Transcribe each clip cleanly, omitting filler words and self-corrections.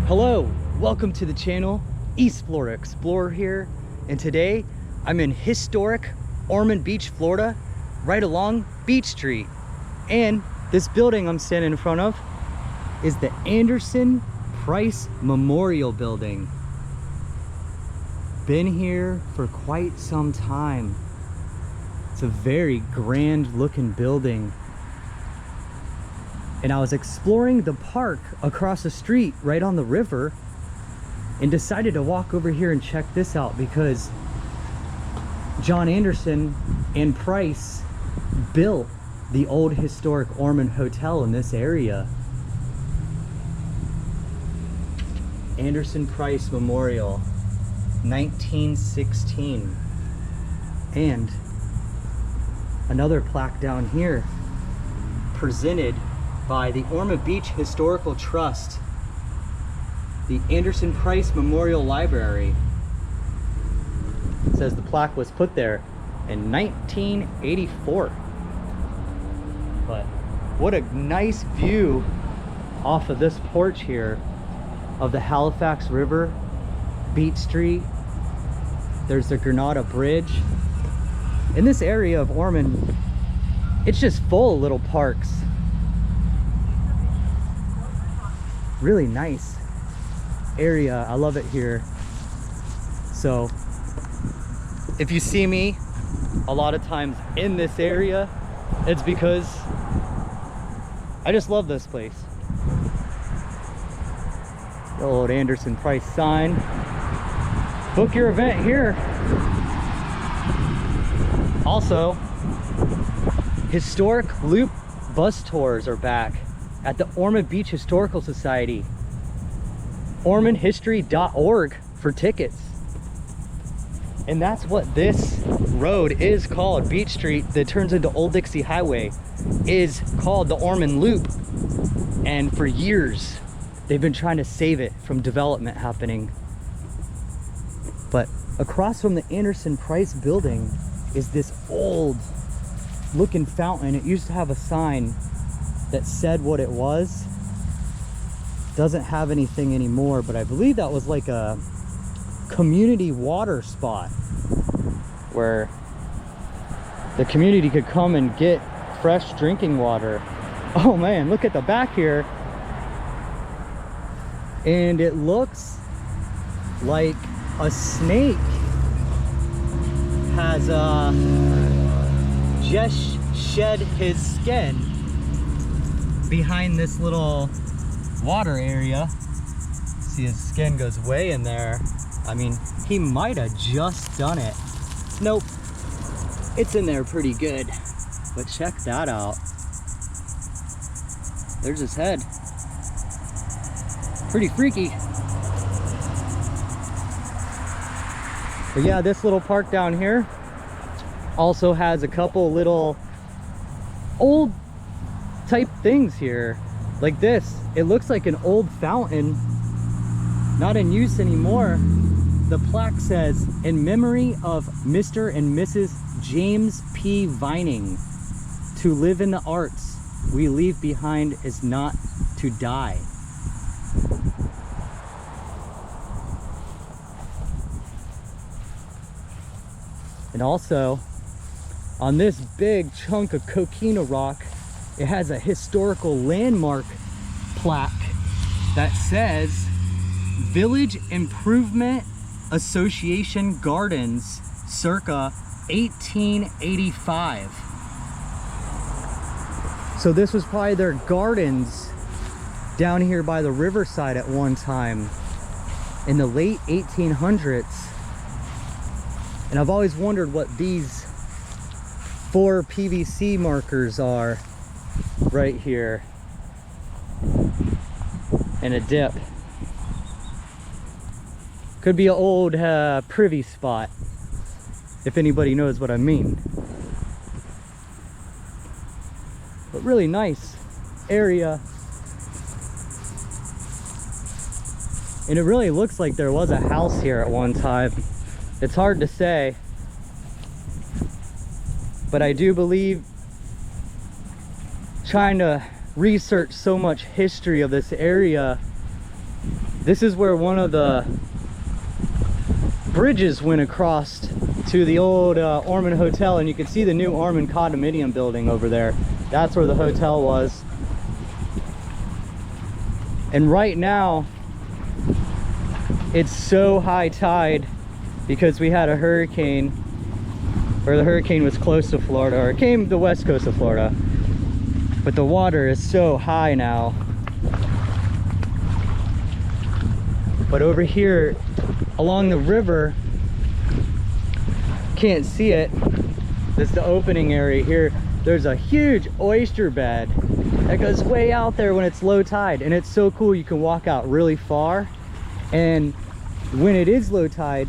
Hello, welcome to the channel. East Florida Explorer here, and today I'm in historic Ormond Beach, Florida, right along Beach Street. And this building I'm standing in front of is the Anderson Price Memorial Building. Been here for quite some time. It's a very grand looking building. And I was exploring the park across the street right on the river and decided to walk over here and check this out because John Anderson and Price built the old historic Ormond Hotel in this area. Anderson Price Memorial, 1916. And another plaque down here presented by the Ormond Beach Historical Trust, the Anderson Price Memorial Library. It says the plaque was put there in 1984. But what a nice view off of this porch here of the Halifax River, Beach Street. There's the Granada Bridge. In this area of Ormond, it's just full of little parks. Really nice area. I love it here. So if you see me a lot of times in this area, it's because I just love this place. The old Anderson Price sign. Book your event here. Also, historic loop bus tours are back at the Ormond Beach Historical Society. ormondhistory.org for tickets. And that's what this road is called. Beach Street that turns into Old Dixie Highway is called the Ormond Loop. And for years, they've been trying to save it from development happening. But across from the Anderson Price building is this old looking fountain. It used to have a sign that said what it was. Doesn't have anything anymore, but I believe that was like a community water spot where the community could come and get fresh drinking water. Oh man, look at the back here. And it looks like a snake has just shed his skin behind this little water area. See, his skin goes way in there. I mean, he might have just done it. Nope, it's in there pretty good. But check that out. There's his head. Pretty freaky. But yeah, this little park down here also has a couple little old type things here, like this. It looks like an old fountain, not in use anymore. The plaque says, in memory of Mr. and Mrs. James P. Vining, to live in the arts we leave behind is not to die. And also on this big chunk of coquina rock, it has a historical landmark plaque that says Village Improvement Association Gardens circa 1885. So this was probably their gardens down here by the riverside at one time in the late 1800s. And I've always wondered what these 4 PVC markers are right here, and a dip. Could be an old privy spot, if anybody knows what I mean. But really nice area. And it really looks like there was a house here at one time. It's hard to say, but I do believe, trying to research so much history of this area, This is where one of the bridges went across to the old Ormond Hotel, and you can see the new Ormond condominium building over there. That's where the hotel was. And right now it's so high tide because we had a hurricane, or the hurricane was close to Florida, or it came the west coast of Florida, but the water is so high now. But over here along the river, can't see it, this is the opening area here, there's a huge oyster bed that goes way out there when it's low tide, and it's so cool. You can walk out really far, and when it is low tide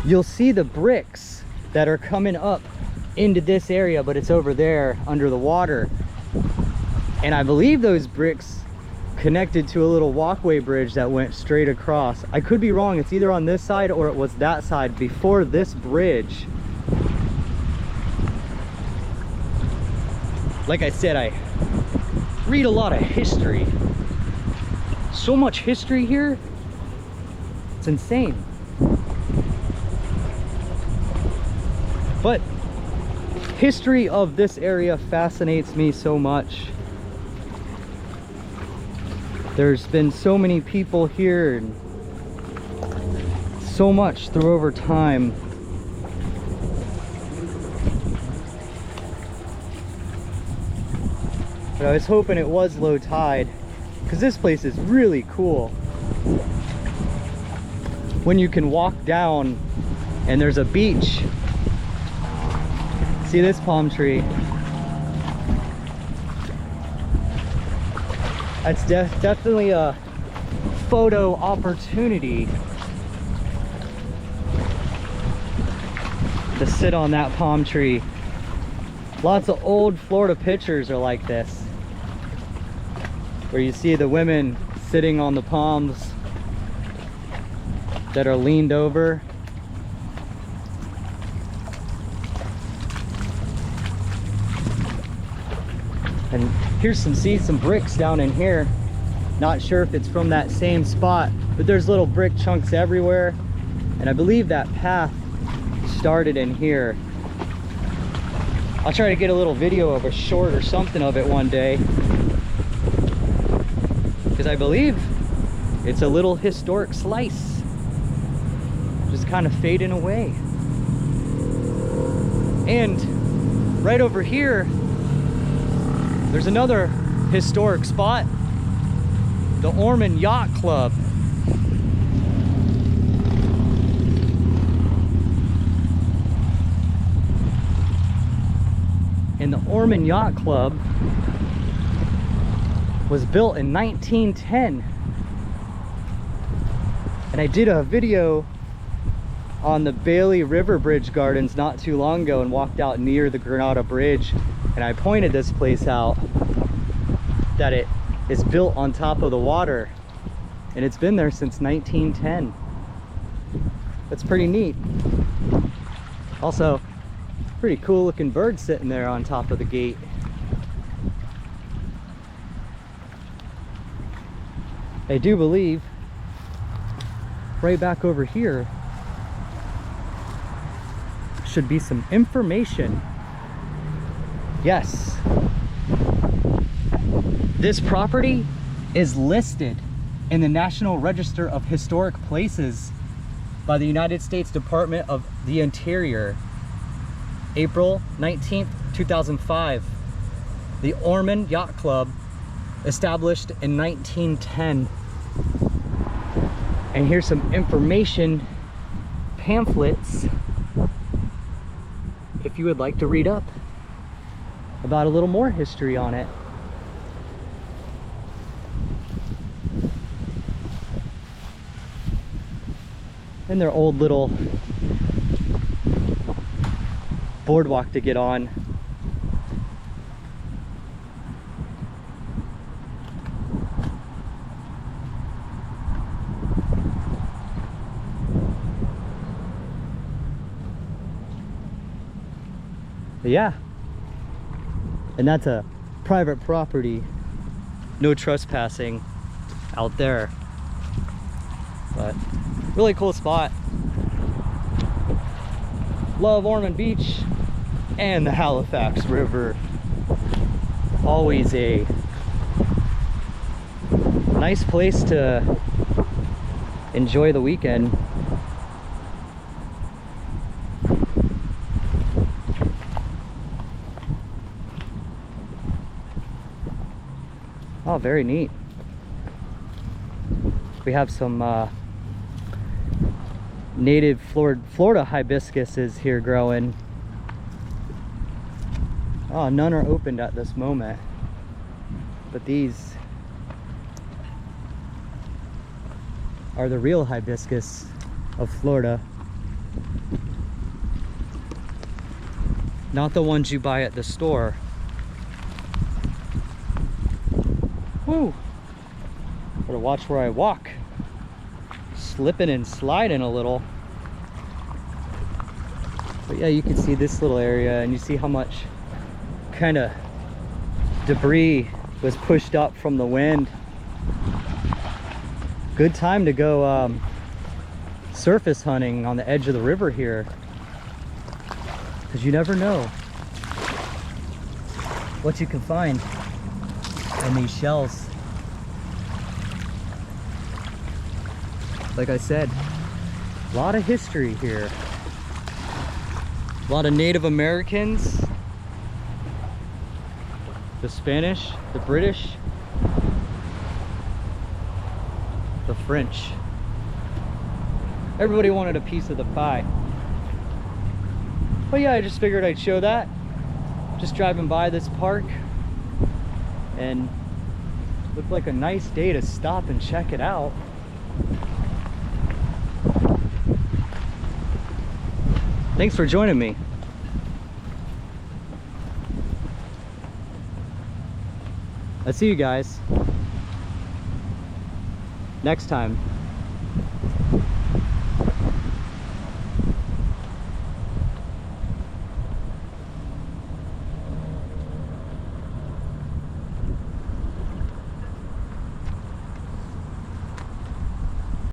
you'll see the bricks that are coming up into this area, but it's over there under the water. And I believe those bricks connected to a little walkway bridge that went straight across. I could be wrong, it's either on this side or it was that side before this bridge. Like I said, I read a lot of history. So much history here, it's insane. But history of this area fascinates me so much. There's been so many people here and so much through over time. But I was hoping it was low tide, because this place is really cool. When you can walk down and there's a beach. See this palm tree? That's definitely a photo opportunity to sit on that palm tree. Lots of old Florida pictures are like this, where you see the women sitting on the palms that are leaned over. And here's some bricks down in here. Not sure if it's from that same spot, but there's little brick chunks everywhere. And I believe that path started in here. I'll try to get a little video of a short or something of it one day, because I believe it's a little historic slice just kind of fading away. And right over here there's another historic spot, the Ormond Yacht Club. And the Ormond Yacht Club was built in 1910. And I did a video on the Bailey River Bridge Gardens not too long ago and walked out near the Granada Bridge. And I pointed this place out, that it is built on top of the water, and it's been there since 1910. That's pretty neat. Also, pretty cool looking bird sitting there on top of the gate. I do believe right back over here should be some information. Yes, this property is listed in the National Register of Historic Places by the United States Department of the Interior, April 19th, 2005. The Ormond Yacht Club, established in 1910. And here's some information pamphlets if you would like to read up about a little more history on it. And their old little boardwalk to get on. But yeah, and that's a private property, no trespassing out there. But really cool spot. Love Ormond Beach and the Halifax River. Always a nice place to enjoy the weekend. Oh, very neat. We have some native Florida hibiscuses here growing. Oh, none are opened at this moment, but these are the real hibiscus of Florida, not the ones you buy at the store. Woo! Better watch where I walk. Slipping and sliding a little. But yeah, you can see this little area and you see how much kind of debris was pushed up from the wind. Good time to go surface hunting on the edge of the river here, because you never know what you can find in these shells. Like I said, a lot of history here. A lot of Native Americans, the Spanish, the British, the French. Everybody wanted a piece of the pie. But yeah, I just figured I'd show that. Just driving by this park, and looked like a nice day to stop and check it out. Thanks for joining me. I'll see you guys next time.